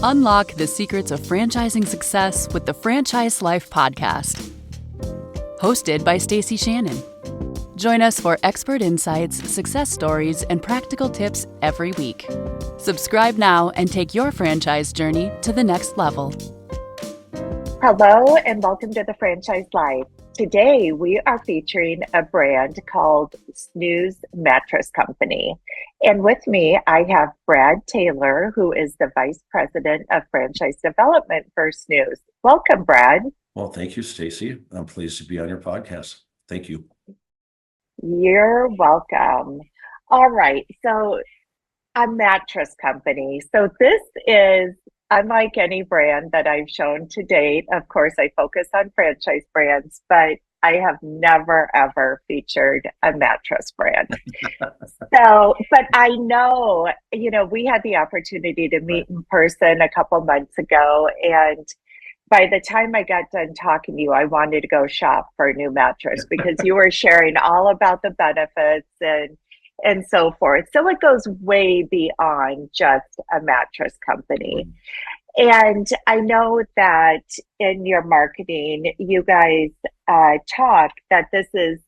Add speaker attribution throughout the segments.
Speaker 1: Unlock the secrets of franchising success with the Franchise Life podcast. Hosted by Stacie Shannon. Join us for expert insights, success stories, and practical tips every week. Subscribe now and take your franchise journey to the next level.
Speaker 2: Hello and welcome to the Franchise Life. Today we are featuring a brand called Snooze Mattress Company. And with me, I have Brad Taylor, who is the Vice President of Franchise Development for Snooze. Welcome, Brad.
Speaker 3: Well, thank you, Stacie. I'm pleased to be on your podcast. Thank you.
Speaker 2: You're welcome. All right. So a mattress company. So this is unlike any brand that I've shown to date. Of course, I focus on franchise brands, but I have never, ever featured a mattress brand. But I know, we had the opportunity to meet in person a couple months ago. And by the time I got done talking to you, I wanted to go shop for a new mattress because you were sharing all about the benefits and so forth. So it goes way beyond just a mattress company. And I know that in your marketing, you guys talk that this is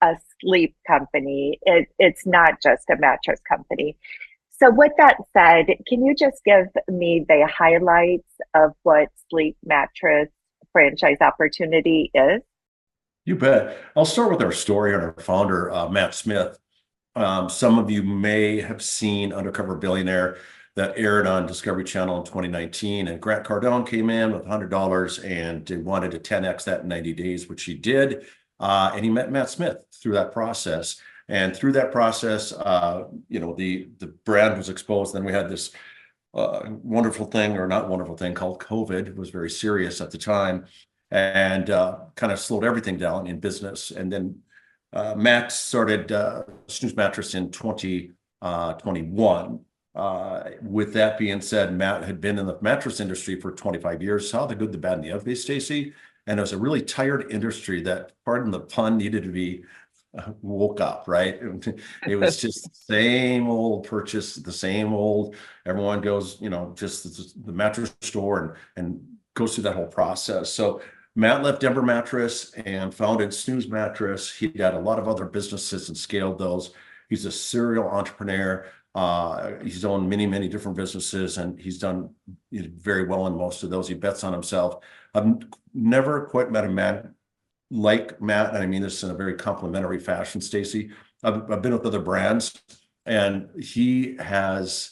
Speaker 2: a sleep company. It's not just a mattress company. So with that said, can you just give me the highlights of what sleep mattress franchise opportunity is?
Speaker 3: You bet. I'll start with our story on our founder, Matt Smith. Some of you may have seen Undercover Billionaire that aired on Discovery Channel in 2019, and Grant Cardone came in with $100 and wanted to 10x that in 90 days, which he did. And he met Matt Smith through that process. And through that process, the brand was exposed. Then we had this wonderful thing, or not wonderful thing, called COVID. It was very serious at the time and kind of slowed everything down in business. And then Matt started Snooze Mattress in 2021. With that being said, Matt had been in the mattress industry for 25 years, saw the good, the bad, and the ugly, Stacie. And it was a really tired industry that, pardon the pun, needed to be woke up, right? It was just the same old purchase, the same old, everyone goes, just the mattress store and goes through that whole process. So Matt left Denver Mattress and founded Snooze Mattress. He got a lot of other businesses and scaled those. He's a serial entrepreneur. He's owned many, many different businesses, and he's done very well in most of those. He bets on himself. I've never quite met a man like Matt, and I mean this in a very complimentary fashion, Stacie. I've been with other brands, and he has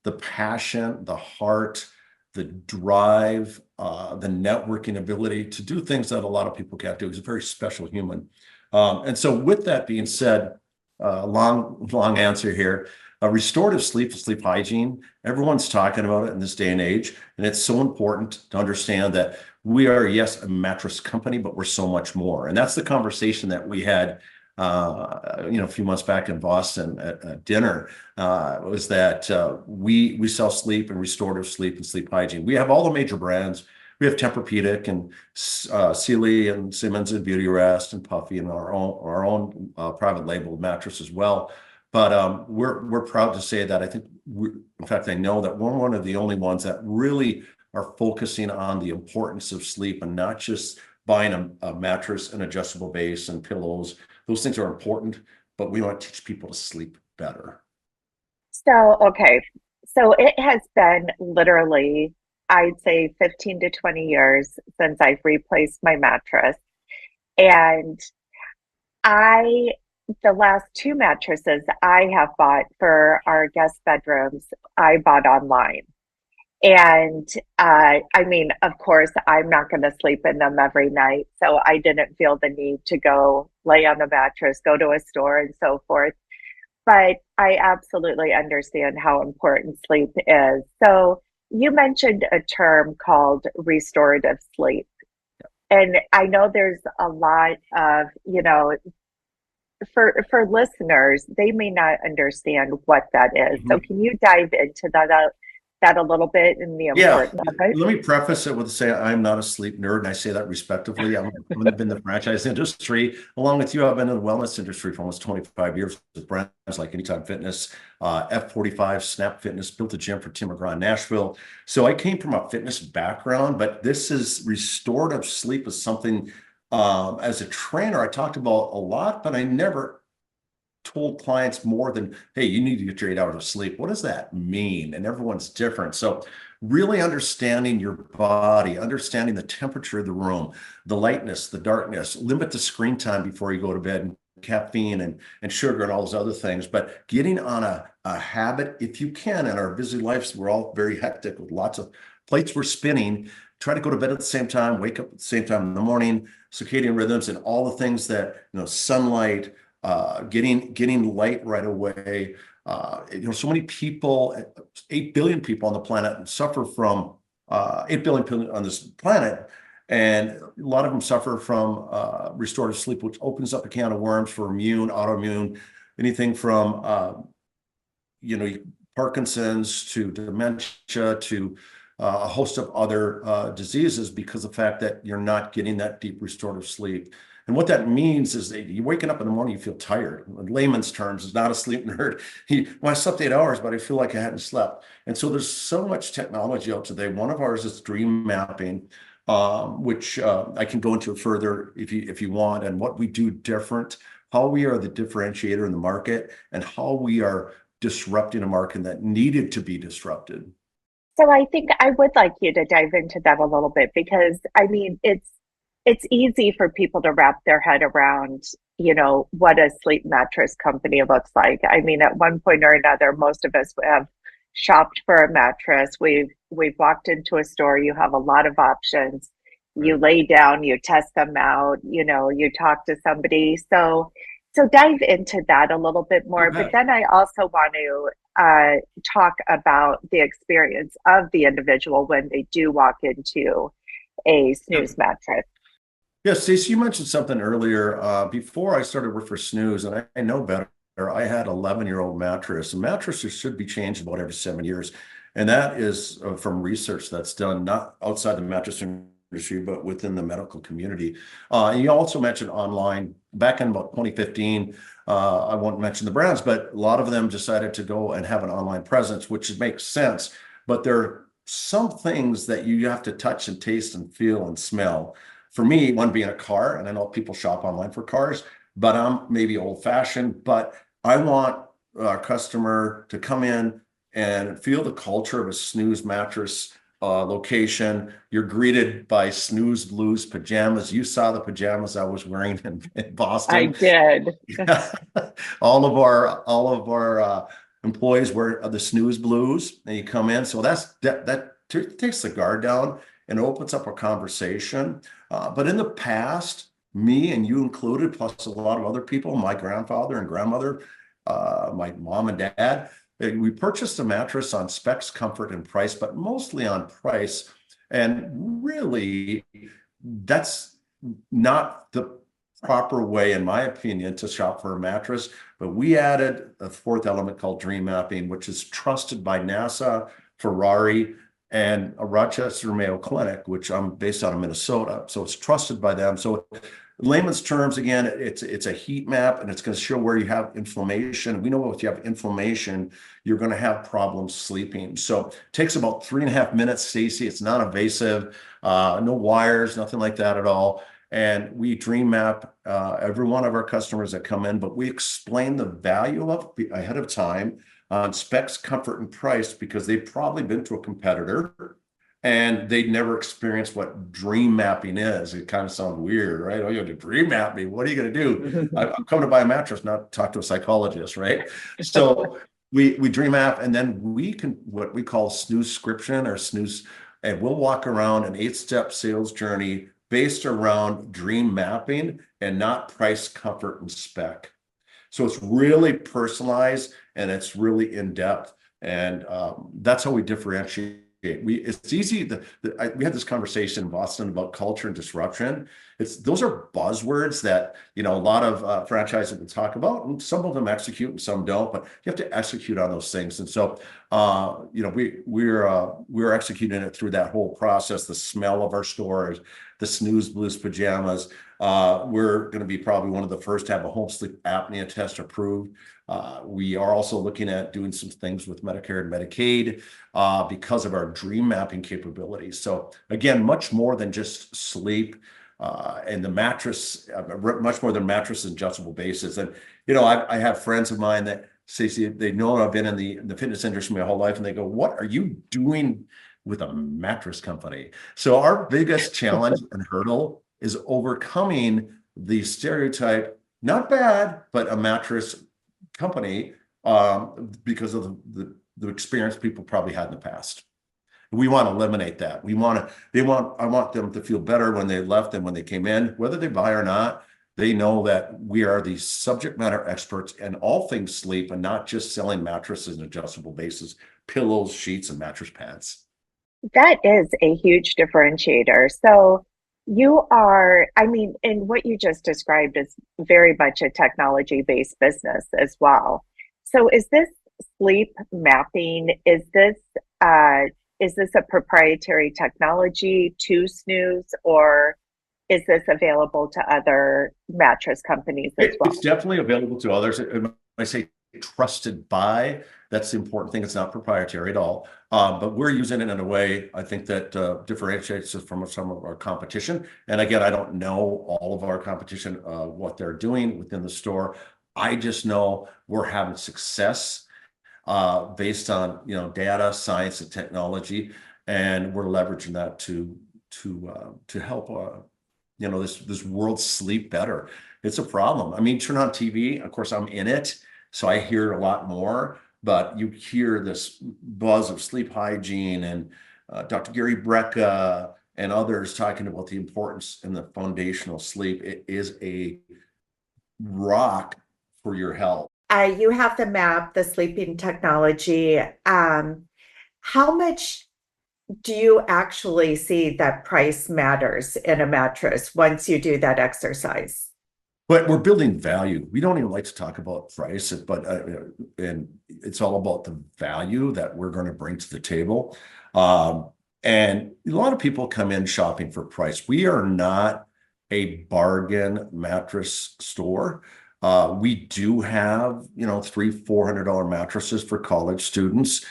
Speaker 3: the passion, the heart, the drive, the networking ability to do things that a lot of people can't do. He's a very special human. And so with that being said, long answer here. Restorative sleep, sleep hygiene, everyone's talking about it in this day and age. And it's so important to understand that we are, yes, a mattress company, but we're so much more. And that's the conversation that we had, a few months back in Boston at dinner, was that we sell sleep and restorative sleep and sleep hygiene. We have all the major brands. We have Tempur-Pedic and Sealy and Simmons and Beauty Rest and Puffy and our own private label mattress as well. But we're proud to say that in fact, I know that we're one of the only ones that really are focusing on the importance of sleep and not just buying a mattress, an adjustable base, and pillows. Those things are important, but we want to teach people to sleep better.
Speaker 2: So it has been literally, I'd say 15 to 20 years since I've replaced my mattress. And the last two mattresses I have bought for our guest bedrooms, I bought online. And of course, I'm not going to sleep in them every night. So I didn't feel the need to go lay on the mattress, go to a store and so forth. But I absolutely understand how important sleep is. So you mentioned a term called restorative sleep. And I know there's a lot of, for listeners, they may not understand what that is. So can you dive into that that a little bit and the
Speaker 3: Yeah,
Speaker 2: importance of it?
Speaker 3: let me preface it with saying I'm not a sleep nerd, and I say that respectively. I've been in the franchise industry. Along with you, I've been in the wellness industry for almost 25 years with brands like Anytime Fitness, F45, Snap Fitness, built a gym for Tim McGraw in Nashville. So I came from a fitness background, but this is restorative sleep is something as a trainer I talked about a lot, but I never told clients more than, hey, you need to get your 8 hours of sleep. What does that mean? And everyone's different. So really understanding your body, understanding the temperature of the room, the lightness, the darkness, limit the screen time before you go to bed, and caffeine and sugar and all those other things. But getting on a habit, if you can, in our busy lives, we're all very hectic with lots of plates we're spinning. Try to go to bed at the same time, wake up at the same time in the morning, circadian rhythms, and all the things that, sunlight, getting light right away. So many people, 8 billion people on the planet suffer from 8 billion people on this planet. And a lot of them suffer from restorative sleep, which opens up a can of worms for immune, autoimmune, anything from, Parkinson's to dementia to a host of other diseases because of the fact that you're not getting that deep restorative sleep. And what that means is that you're waking up in the morning, you feel tired. In layman's terms, is not a sleep nerd. I slept 8 hours, but I feel like I hadn't slept. And so there's so much technology out today. One of ours is dream mapping, which I can go into further if you want, and what we do different, how we are the differentiator in the market, and how we are disrupting a market that needed to be disrupted.
Speaker 2: So I think I would like you to dive into that a little bit because I mean it's easy for people to wrap their head around, what a sleep mattress company looks like. I mean, at one point or another, most of us have shopped for a mattress. We've walked into a store, you have a lot of options. You lay down, you test them out, you talk to somebody. So dive into that a little bit more. But
Speaker 3: Okay.
Speaker 2: then I also want to talk about the experience of the individual when they do walk into a snooze mattress.
Speaker 3: Yeah, Stacie, you mentioned something earlier. Before I started work for Snooze, and I know better, I had an 11-year-old mattress. And mattresses should be changed about every 7 years. And that is from research that's done not outside the mattress industry, but within the medical community. And you also mentioned online back in about 2015. I won't mention the brands, but a lot of them decided to go and have an online presence, which makes sense. But there are some things that you have to touch and taste and feel and smell. For me, one being a car, and I know people shop online for cars, but I'm maybe old fashioned, but I want our customer to come in and feel the culture of a Snooze mattress location. You're greeted by Snooze Blues pajamas. You saw the pajamas I was wearing in
Speaker 2: I
Speaker 3: Boston.
Speaker 2: did.
Speaker 3: All of our employees wear the Snooze Blues, and you come in. So that takes the guard down and opens up a conversation. But in the past, me and you included, plus a lot of other people, my grandfather and grandmother, my mom and dad, we purchased a mattress on specs, comfort, and price, but mostly on price. And really, that's not the proper way, in my opinion, to shop for a mattress. But we added a fourth element called dream mapping, which is trusted by NASA, Ferrari, and a Rochester Mayo Clinic, which I'm based out of Minnesota. So it's trusted by them. So in layman's terms, again, it's a heat map, and it's going to show where you have inflammation. We know if you have inflammation, you're going to have problems sleeping. So it takes about 3.5 minutes, Stacie. It's not invasive, no wires, nothing like that at all. And we dream map every one of our customers that come in, but we explain the value of it ahead of time on specs, comfort, and price, because they've probably been to a competitor and they'd never experienced what dream mapping is. It kind of sounds weird, right? Oh, you're going to dream map me. What are you going to do? I'm coming to buy a mattress, not talk to a psychologist, right? So we dream map, and then we can, what we call snoozescription or snooze, and we'll walk around an 8-step sales journey based around dream mapping and not price, comfort, and spec. So it's really personalized and it's really in depth. And that's how we differentiate It's easy. We had this conversation in Boston about culture and disruption. Those are buzzwords that, a lot of franchises will talk about, and some of them execute and some don't, but you have to execute on those things. And so, we're executing it through that whole process, the smell of our stores, the Snooze Blues pajamas. We're going to be probably one of the first to have a home sleep apnea test approved. We are also looking at doing some things with Medicare and Medicaid because of our dream mapping capabilities. So again, much more than just sleep and the mattress, much more than mattress and adjustable bases. And, I have friends of mine that, Stacie, they know I've been in the fitness industry my whole life, and they go, "What are you doing with a mattress company?" So our biggest challenge and hurdle is overcoming the stereotype, not bad, but a mattress company, because of the experience people probably had in the past. We want to eliminate that. I want them to feel better when they left than when they came in, whether they buy or not. They know that we are the subject matter experts in all things sleep, and not just selling mattresses and adjustable bases, pillows, sheets, and mattress pads.
Speaker 2: That is a huge differentiator. So you are, and what you just described is very much a technology-based business as well. So is this sleep mapping, is this a proprietary technology to Snooze, or is this available to other mattress companies as well?
Speaker 3: It's definitely available to others. When I say trusted by, that's the important thing. It's not proprietary at all. But we're using it in a way, I think, that differentiates us from some of our competition. And again, I don't know all of our competition, what they're doing within the store. I just know we're having success based on data, science, and technology, and we're leveraging that to help this world sleep better. It's a problem. Turn on TV. Of course, I'm in it, so I hear a lot more. But you hear this buzz of sleep hygiene, and Dr. Gary Brecka and others talking about the importance and the foundational sleep. It is a rock for your health.
Speaker 2: You have the map, the sleeping technology. How much do you actually see that price matters in a mattress once you do that exercise?
Speaker 3: But we're building value. We don't even like to talk about price, but and it's all about the value that we're going to bring to the table. And a lot of people come in shopping for price. We are not a bargain mattress store. We do have, $300-400 mattresses for college students.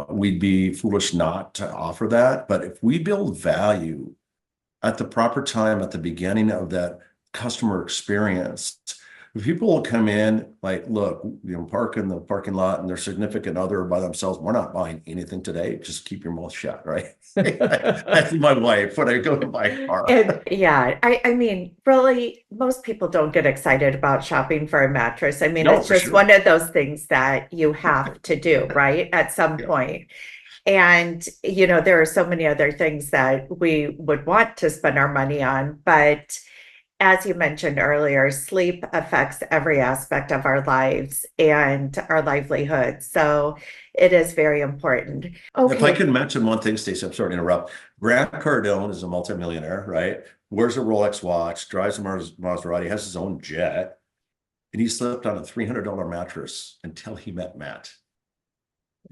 Speaker 3: We'd be foolish not to offer that. But if we build value at the proper time, at the beginning of that customer experience, people will come in like, look, park in the parking lot, and their significant other by themselves. We're not buying anything today. Just keep your mouth shut, right? That's my wife when I go to buy a car.
Speaker 2: And yeah, really, most people don't get excited about shopping for a mattress.
Speaker 3: No,
Speaker 2: it's just one of those things that you have to do, right? At some point. And, there are so many other things that we would want to spend our money on, but as you mentioned earlier, sleep affects every aspect of our lives and our livelihood. So it is very important. Okay.
Speaker 3: If I can mention one thing, Stacie, I'm sorry to interrupt. Grant Cardone is a multimillionaire, right? Wears a Rolex watch, drives a Maserati, has his own jet, and he slept on a $300 mattress until he met Matt.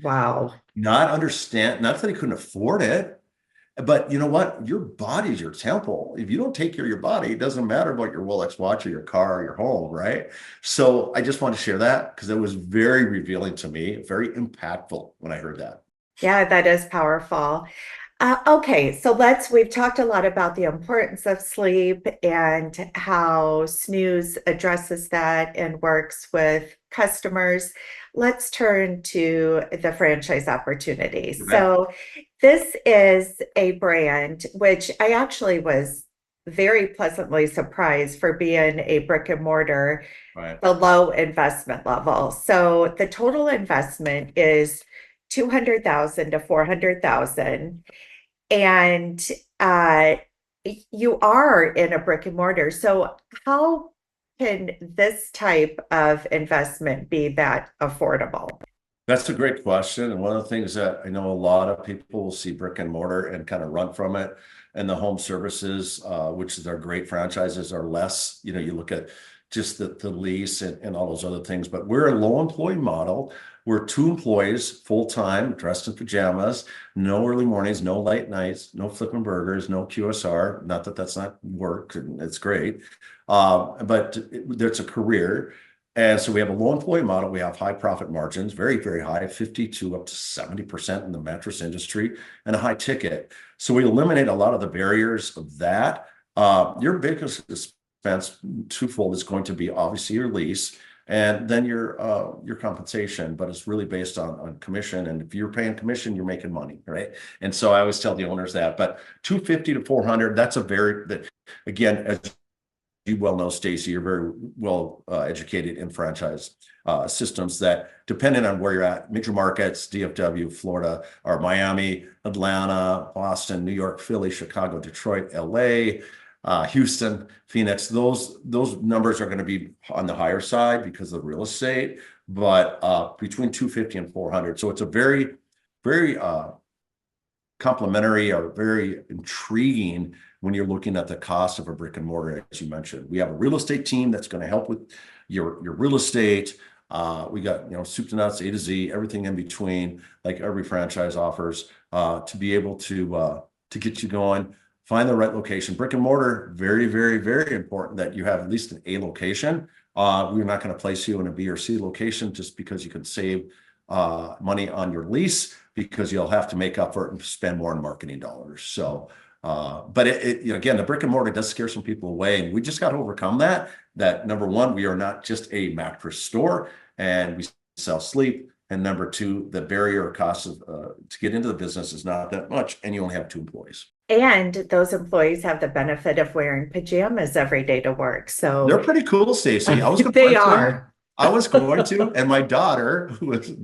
Speaker 2: Wow.
Speaker 3: Not that he couldn't afford it. But you know what? Your body's your temple. If you don't take care of your body, it doesn't matter about your Rolex watch or your car or your home, right? So I just want to share that because it was very revealing to me, very impactful when I heard that.
Speaker 2: Yeah, that is powerful. Okay, so we've talked a lot about the importance of sleep and how Snooze addresses that and works with customers. Let's turn to the franchise opportunity. Okay. So this is a brand which I actually was very pleasantly surprised for being a brick and mortar, right, the low investment level. So the total investment is $200,000 to $400,000. And you are in a brick and mortar. So how can this type of investment be that affordable?
Speaker 3: That's a great question. And one of the things that I know a lot of people will see brick and mortar and kind of run from it. And the home services, which is our great franchises, are less, you look at just the lease and all those other things. But we're a low employee model. We're 2 employees, full-time, dressed in pajamas, no early mornings, no late nights, no flipping burgers, no QSR. Not that that's not work, and it's great. But it's a career. And so we have a low employee model. We have high profit margins, very, very high, 52 up to 70% in the mattress industry, and a high ticket. So we eliminate a lot of the barriers of that. Your biggest expense, twofold, is going to be obviously your lease and then your compensation, but it's really based on commission. And if you're paying commission, you're making money, right? And so I always tell the owners that. But 250 to 400, that's again, as you well know, Stacie, you're very well educated in franchise systems that, depending on where you're at, major markets, DFW, Florida, or Miami, Atlanta, Boston, New York, Philly, Chicago, Detroit, LA, Houston, Phoenix, those numbers are going to be on the higher side because of real estate, but between 250 and 400. So it's a very, very complementary or very intriguing when you're looking at the cost of a brick and mortar, as you mentioned. We have a real estate team that's going to help with your real estate. We got, soup to nuts, A to Z, everything in between, like every franchise offers, to be able to get you going. Find the right location. Brick and mortar, very, very, very important that you have at least an A location. We're not going to place you in a B or C location just because you can save money on your lease, because you'll have to make up for it and spend more on marketing dollars. So, but again, the brick and mortar does scare some people away, and we just got to overcome that. That number one, we are not just a mattress store, and we sell sleep. And number two, the barrier or cost of to get into the business is not that much, and you only have 2 employees.
Speaker 2: And those employees have the benefit of wearing pajamas every day to work. So
Speaker 3: they're pretty cool, Stacie.
Speaker 2: They are.
Speaker 3: I was going to, and my daughter,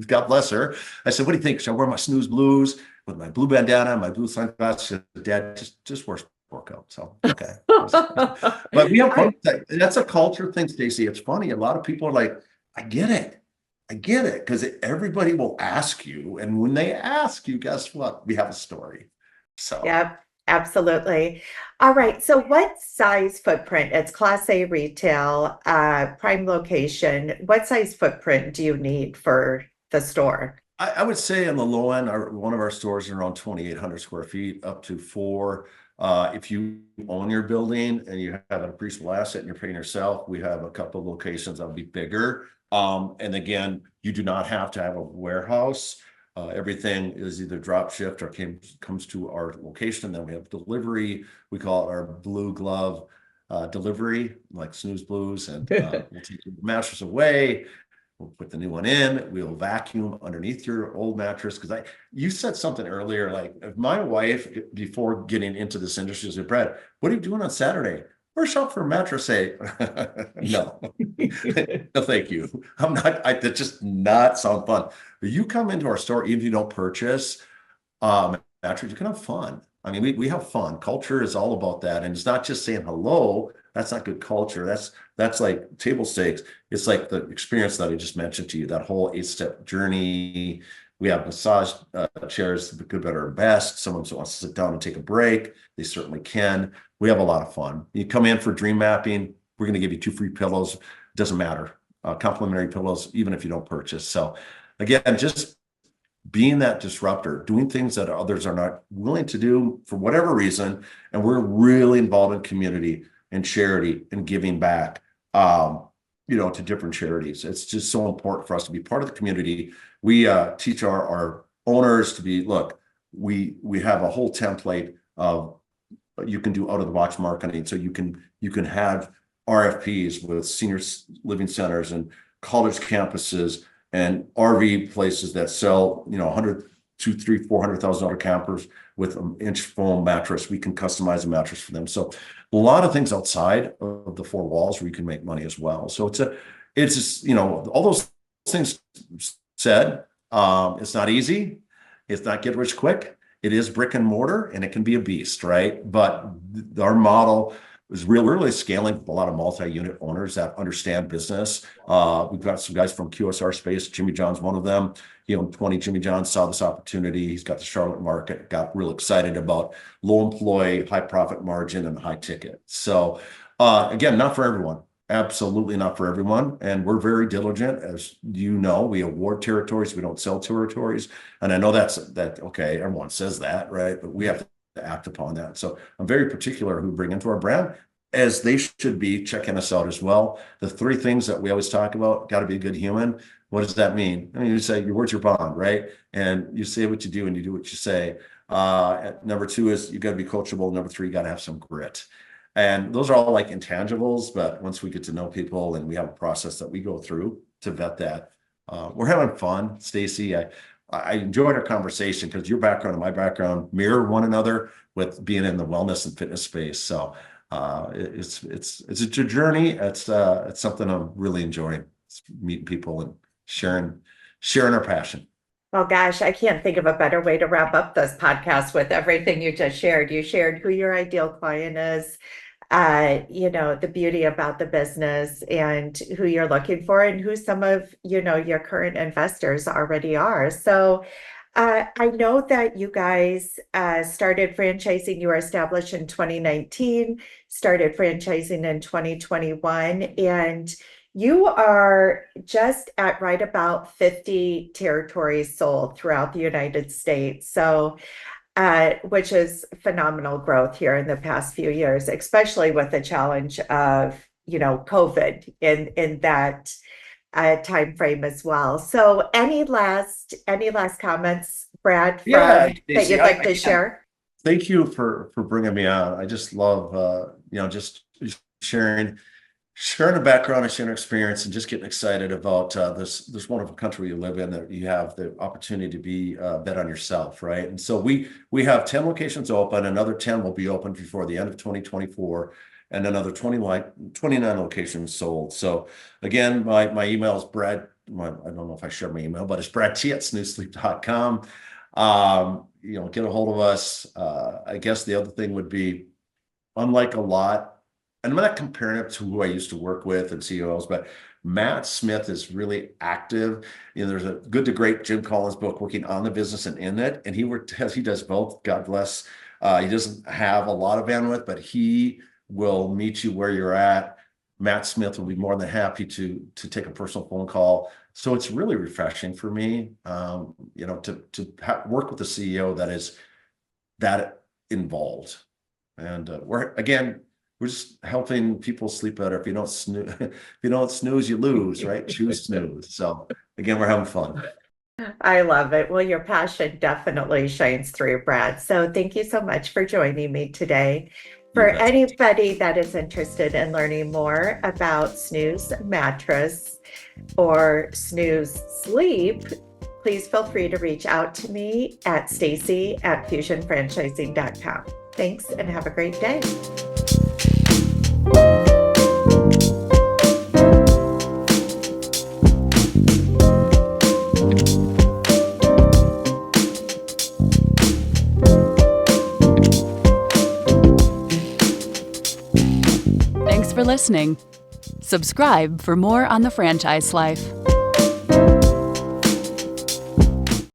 Speaker 3: God bless her, I said, "What do you think? Should I wear my Snooze Blues with my blue bandana, my blue sunglasses?" She said, "Dad, just wear workout." So, okay. But we have fun. That's a culture thing, Stacie. It's funny. A lot of people are like, I get it, because everybody will ask you. And when they ask you, guess what? We have a story. So,
Speaker 2: yep. Absolutely. All right. So what size footprint? It's Class A retail, prime location. What size footprint do you need for the store?
Speaker 3: I would say on the low end, one of our stores is around 2,800 square feet, up to 4. If you own your building and you have an appreciable asset and you're paying yourself, we have a couple of locations that will be bigger. And again, you do not have to have a warehouse. Everything is either drop shipped or comes to our location. Then we have delivery. We call it our blue glove delivery, like Snooze Blues. And we'll take the mattress away. We'll put the new one in. We'll vacuum underneath your old mattress. Because you said something earlier, like, if my wife, before getting into this industry, said, "Brad, what are you doing on Saturday?" "We're shop for a mattress." Say, no, no, thank you. I'm not. That just not sound fun. But you come into our store, even if you don't purchase mattress, you can have fun. I mean, we have fun. Culture is all about that, and it's not just saying hello. That's not good culture. That's like table stakes. It's like the experience that I just mentioned to you. That whole 8-step journey. We have massage chairs, the good, better, and best. Someone who wants to sit down and take a break, they certainly can. We have a lot of fun. You come in for dream mapping, we're going to give you 2 free pillows. Doesn't matter. Complimentary pillows, even if you don't purchase. So again, just being that disruptor, doing things that others are not willing to do for whatever reason. And we're really involved in community and charity and giving back, to different charities. It's just so important for us to be part of the community. We teach our owners to be, look, we have a whole template of you can do out of the box marketing. So you can have RFPs with senior living centers and college campuses and RV places that sell, 100, 200, 300, $400,000 campers with an inch foam mattress. We can customize a mattress for them. So a lot of things outside of the 4 walls where you can make money as well. So it's just, all those things said, it's not easy. It's not get rich quick. It is brick and mortar, and it can be a beast, right? But our model was really scaling with a lot of multi-unit owners that understand business. We've got some guys from QSR space. Jimmy John's one of them. 20 Jimmy John's saw this opportunity. He's got the Charlotte market, got real excited about low employee, high profit margin, and high ticket. So again, not for everyone. Absolutely not for everyone. And we're very diligent. As you know, we award territories. We don't sell territories. And I know okay, everyone says that, right? But we have to act upon that. So I'm very particular who bring into our brand, as they should be checking us out as well. The three things that we always talk about: got to be a good human. What does that mean? I mean, you say your word's your bond, right? And you say what you do and you do what you say. Number two is you got to be coachable. Number three, you got to have some grit. And those are all like intangibles, but once we get to know people and we have a process that we go through to vet that, we're having fun. Stacie, I enjoyed our conversation because your background and my background mirror one another with being in the wellness and fitness space. So it's a journey. It's something I'm really enjoying. It's meeting people and sharing our passion.
Speaker 2: Well, gosh, I can't think of a better way to wrap up this podcast with everything you just shared. You shared who your ideal client is, the beauty about the business and who you're looking for and who some of, your current investors already are. So I know that you guys started franchising. You were established in 2019, started franchising in 2021, and you are just at right about 50 territories sold throughout the United States. So which is phenomenal growth here in the past few years, especially with the challenge of, COVID in that time frame as well. So any last comments, Brad, that you'd like to share?
Speaker 3: Thank you for bringing me on. I just love, just sharing the background and sharing experience and just getting excited about this wonderful country you live in, that you have the opportunity to be bet on yourself, right? And so we have 10 locations open. Another 10 will be open before the end of 2024, and another 29 locations sold. So again, my email is Brad. I don't know if I share my email, but it's bradt@snoozesleep.com. Get a hold of us. I guess the other thing would be, unlike a lot, and I'm not comparing it to who I used to work with and CEOs, but Matt Smith is really active. There's a Good to Great Jim Collins book, Working on the Business and in it. And he does both. God bless. He doesn't have a lot of bandwidth, but he will meet you where you're at. Matt Smith will be more than happy to take a personal phone call. So it's really refreshing for me, to work with a CEO that is that involved. And we're just helping people sleep better. If you don't snooze, you lose, right? Choose snooze. So again, we're having fun.
Speaker 2: I love it. Well, your passion definitely shines through, Brad. So thank you so much for joining me today. For anybody that is interested in learning more about Snooze Mattress or Snooze Sleep, please feel free to reach out to me at Stacie@fusionfranchising.com. Thanks and have a great day.
Speaker 1: Thanks for listening. Subscribe for more on the franchise life.